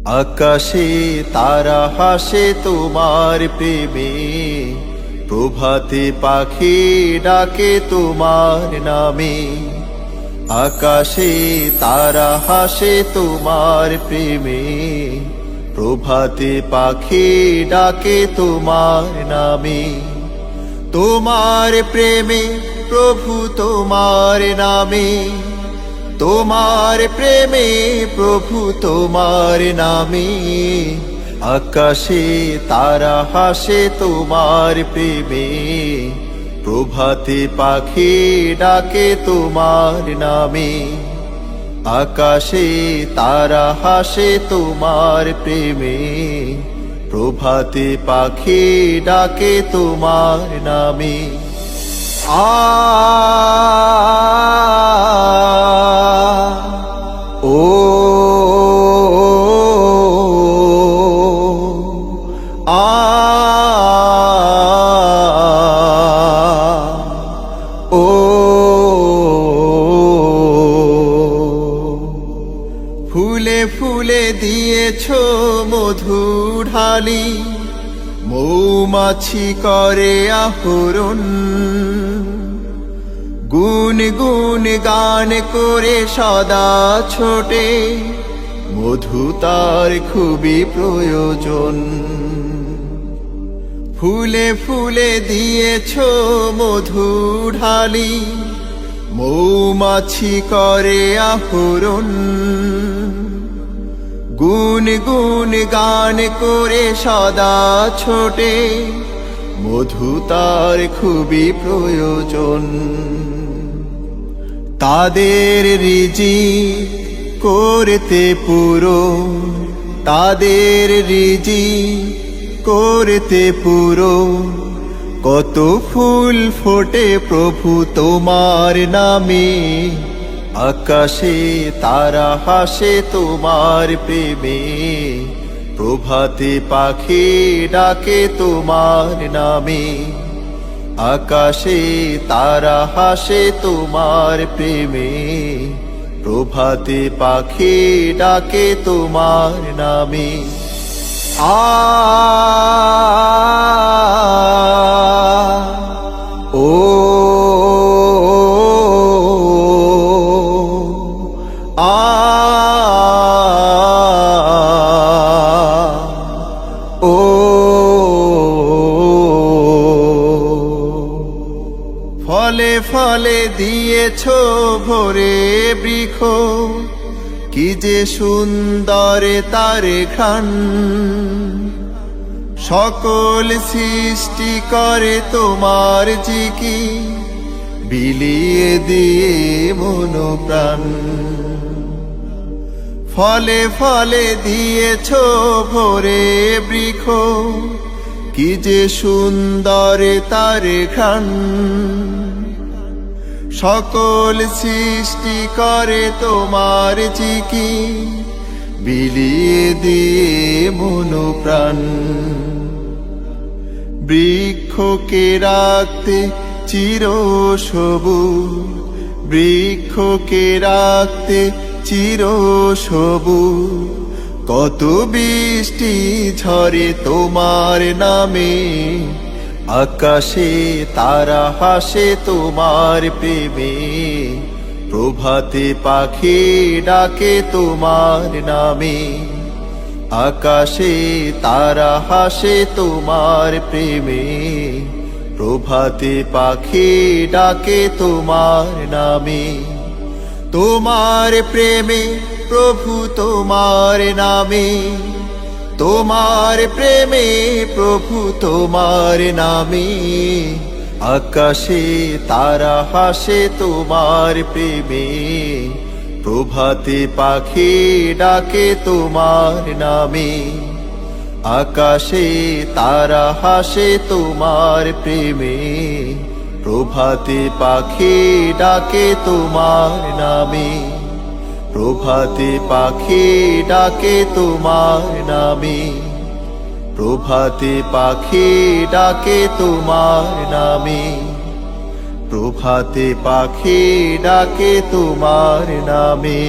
আকাশে তারা হাসে তোমার প্রেমে, প্রভাতে পাখি ডাকে তোমার নামে। আকাশে তারা হাসে তোমার প্রেমে, প্রভাতে পাখি ডাকে তোমার নামে। তোমার প্রেমে প্রভু তোমার নামে, তোমার প্রেমে প্রভু তোমার নামে। আকাশে তারা হাসে তোমার প্রেমে, প্রভাতে পাখি ডাকে তোমার নামে। আকাশে তারা হাসে তোমার প্রেমে, প্রভাতে পাখি ডাকে তোমার নামে। ও ফুলে ফুলে দিয়েছো মধু ঢালি, মৌমাছি করে আহরণ। গুন গুন গান করে সদা ছোটে, মধু তার খুবই প্রয়োজন। ফুলে ফুলে দিয়েছো মধু ঢালি, মৌমাছি করে আহরণ। গুন গুন গান করে সদা ছোটে, মধু তার খুবই প্রয়োজন। তাদের রিজিক করতে পুরো, তাদের রিজিক করতে পুরো। কত ফুল ফোটে প্রভু তোমার নামে, আকাশে তারা হাসে তোমার প্রেমে, প্রভাতে পাখি ডাকে তোমার নামে। আকাশে তারা হাসে তোমার প্রেমে, প্রভাতে পাখি ডাকে তোমার নামে। ও ফলে ফলে দিয়েছো ভরে বৃক্ষ, কি যে সুন্দর তার ঘ্রাণ। সকল সৃষ্টি করে তোমার জিকি, বিলিয়ে দিয়ে মন প্রাণ। ফলে ফলে দিয়েছো ভরে বৃক্ষ, কি যে সুন্দর তার ঘ্রাণ। সকল সৃষ্টি করে তোমার জিকি, বিলিয়ে দিয়ে মন প্রাণ। বৃক্ষকে রাখতে চির সবুজ, বৃক্ষকে রাখতে চির সবুজ। কত বৃষ্টি ঝরে তোমার নামে, আকাশে তারা হাসে তোমার প্রেমে, প্রভাতে পাখি ডাকে তোমার নামে। আকাশে তারা হাসে তোমার প্রেমে, প্রভাতে পাখি ডাকে তোমার নামে। তোমার প্রেমে প্রভু তোমার নামে, তোমার প্রেমে প্রভু তোমার নামে। আকাশে তারা হাসে তোমার প্রেমে, প্রভাতে পাখি ডাকে তোমার নামে। আকাশে তারা হাসে তোমার প্রেমে, প্রভাতে পাখি ডাকে তোমার নামে। প্রভাতে পাখি ডাকে তোমার নামে, প্রভাতে পাখি ডাকে তোমার নামে। প্রভাতে পাখি ডাকে তোমার নামে।